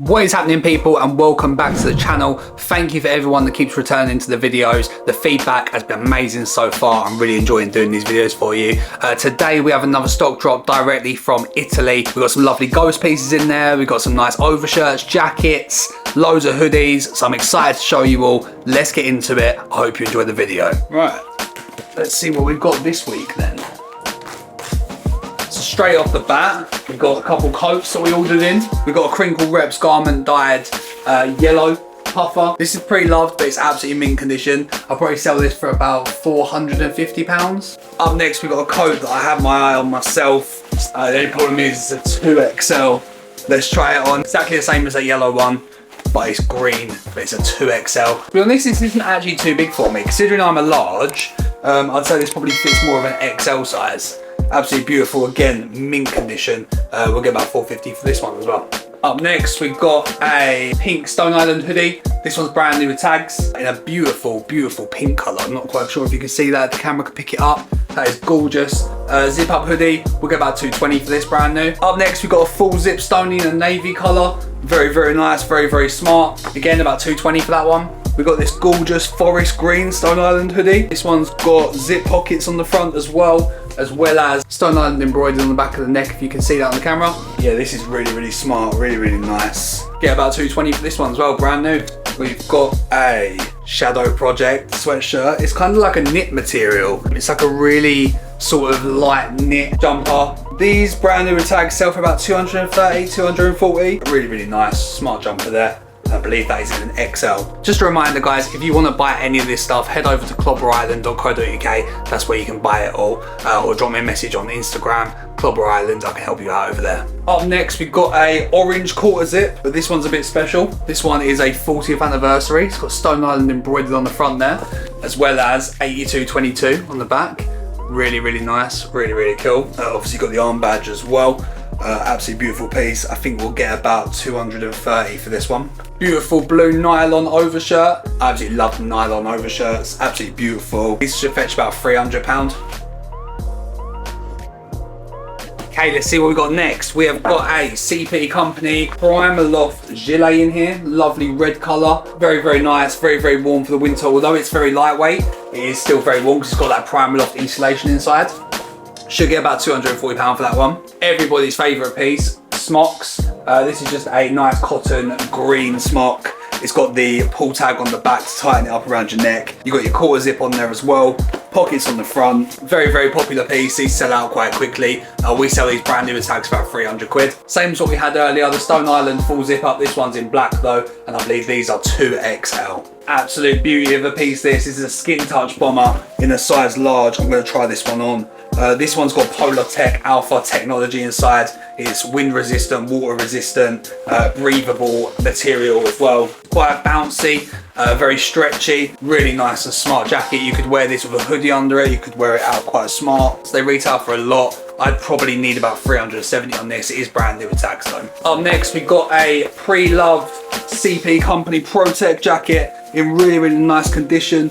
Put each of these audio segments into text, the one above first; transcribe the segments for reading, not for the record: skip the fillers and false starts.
What is happening, people, and welcome back to the channel. Thank you for everyone that keeps returning to the videos. The feedback has been amazing so far. I'm really enjoying doing these videos for you. Today we have another stock drop directly from Italy. We've got some lovely ghost pieces in there. We've got some nice overshirts, jackets, loads of hoodies. So I'm excited to show you all. Let's get into it. I hope you enjoy the video. Right, let's see what we've got this week then. So straight off the bat, we've got a couple coats that we ordered in. We've got a Crinkle Reps garment dyed yellow puffer. This is pre-loved, but it's absolutely mint condition. I'll probably sell this for about £450. Up next, we've got a coat that I have my eye on myself. The only problem is it's a 2XL. Let's try it on. Exactly the same as that yellow one, but it's green, but it's a 2XL. To be honest, this isn't actually too big for me. Considering I'm a large, I'd say this probably fits more of an XL size. Absolutely beautiful, again, mint condition. We'll get about £450 for this one as well. Up next, we've got a pink Stone Island hoodie. This one's brand new with tags in a beautiful, beautiful pink colour. I'm not quite sure if you can see that, the camera can pick it up. That is gorgeous. Zip up hoodie, we'll get about £220 for this, brand new. Up next, we've got a full zip Stone in a navy colour. Very, very nice, very, very smart. Again, about £220 for that one. We've got this gorgeous forest green Stone Island hoodie. This one's got zip pockets on the front as well as Stone Island embroidered on the back of the neck, if you can see that on the camera. Yeah, this is really, really smart, really, really nice. Get about £220 for this one as well, brand new. We've got a Shadow Project sweatshirt. It's kind of like a knit material. It's like a really sort of light knit jumper. These brand new with tags sell for about £230, £240. Really, really nice, smart jumper there. I believe that is in an XL. Just a reminder, guys, if you want to buy any of this stuff, head over to clobberisland.co.uk. That's where you can buy it all. Or drop me a message on Instagram, Clobber Island. I can help you out over there. Up next, we've got a orange quarter zip, but this one's a bit special. This one is a 40th anniversary. It's got Stone Island embroidered on the front there, as well as 8222 on the back. Really, really nice. Really, really cool. Obviously got the arm badge as well. Absolutely beautiful piece. I think we'll get about £230 for this one. Beautiful blue nylon overshirt. I absolutely love the nylon overshirts. Absolutely beautiful. These should fetch about £300. Okay, let's see what we've got next. We have got a CP Company Primaloft gilet in here. Lovely red colour. Very, very nice. Very, very warm for the winter. Although it's very lightweight, it is still very warm because it's got that Primaloft insulation inside. Should get about £240 for that one. Everybody's favourite piece, smocks. This is just a nice cotton green smock. It's got the pull tag on the back to tighten it up around your neck. You've got your quarter zip on there as well. Pockets on the front. Very, very popular piece. These sell out quite quickly. We sell these brand new with tags for about £300. Same as what we had earlier, the Stone Island full zip up. This one's in black though, and I believe these are 2XL. Absolute beauty of a piece this. This is a skin touch bomber in a size large. I'm going to try this one on. This one's got Polar Tech Alpha technology inside. It's wind resistant, water resistant, breathable material as well. Quite bouncy, very stretchy, really nice and smart jacket. You could wear this with a hoodie under it. You could wear it out quite smart. So they retail for a lot. I'd probably need about £370 on this. It is brand new with tags though. Up next, we've got a pre-loved CP Company Protect jacket in really, really nice condition.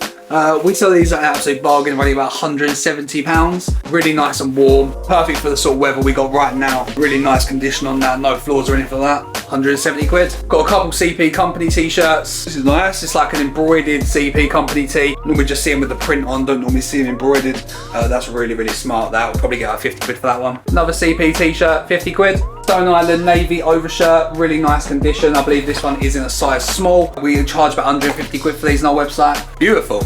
We sell these at an absolute bargain, running about £170. Really nice and warm, perfect for the sort of weather we got right now. Really nice condition on that, no flaws or anything like that. £170. Got a couple CP Company t-shirts. This is nice. It's like an embroidered CP Company tee. Normally just see them with the print on, don't normally see them embroidered. That's really, really smart. That will probably get about £50 for that one. Another CP t-shirt, £50. Stone Island navy overshirt, really nice condition. I believe this one is in a size small. We charge about £150 for these on our website. Beautiful.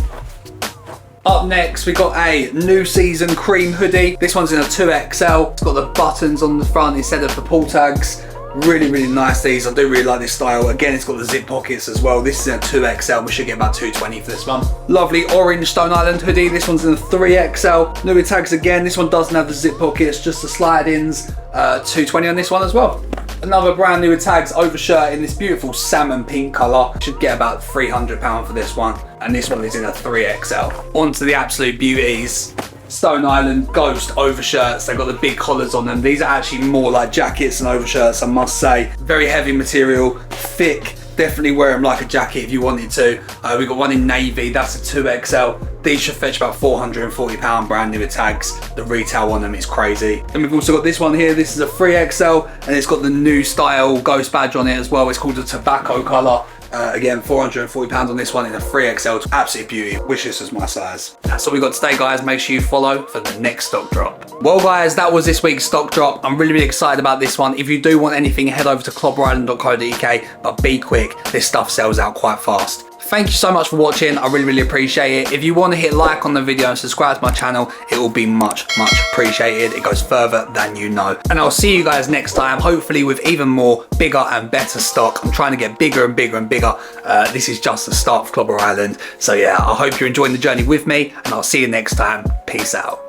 Up next, we got a new season cream hoodie. This one's in a 2XL. It's got the buttons on the front instead of the pull tags. Really, really nice these. I do really like this style. Again, it's got the zip pockets as well. This is in a 2XL. We should get about £220 for this one. Lovely orange Stone Island hoodie. This one's in a 3XL. New with tags again. This one doesn't have the zip pockets, just the slide-ins. £220 on this one as well. Another brand new with tags overshirt in this beautiful salmon pink colour. Should get about £300 for this one. And this one is in a 3XL. On to the absolute beauties. Stone Island Ghost overshirts. They've got the big collars on them. These are actually more like jackets than overshirts, I must say. Very heavy material, thick, Definitely wear them like a jacket if you wanted to. We got one in navy, that's a 2XL. These should fetch about £440 brand new with tags. The retail on them is crazy. And we've also got this one here. This is a 3XL and it's got the new style ghost badge on it as well. It's called a tobacco colour. Again, £440 on this one in a 3XL. It's absolute beauty. Wish this was my size. That's all we got today, guys. Make sure you follow for the next stock drop. Well, guys, that was this week's stock drop. I'm really excited about this one. If you do want anything, head over to clobberisland.co.uk, but be quick. This stuff sells out quite fast. Thank you so much for watching. I really appreciate it. If you want to hit like on the video and subscribe to my channel, it will be much appreciated. It goes further than you know. And I'll see you guys next time, hopefully with even more bigger and better stock. I'm trying to get bigger and bigger and bigger. This is just the start of Clobber Island. So yeah, I hope you're enjoying the journey with me and I'll see you next time. Peace out.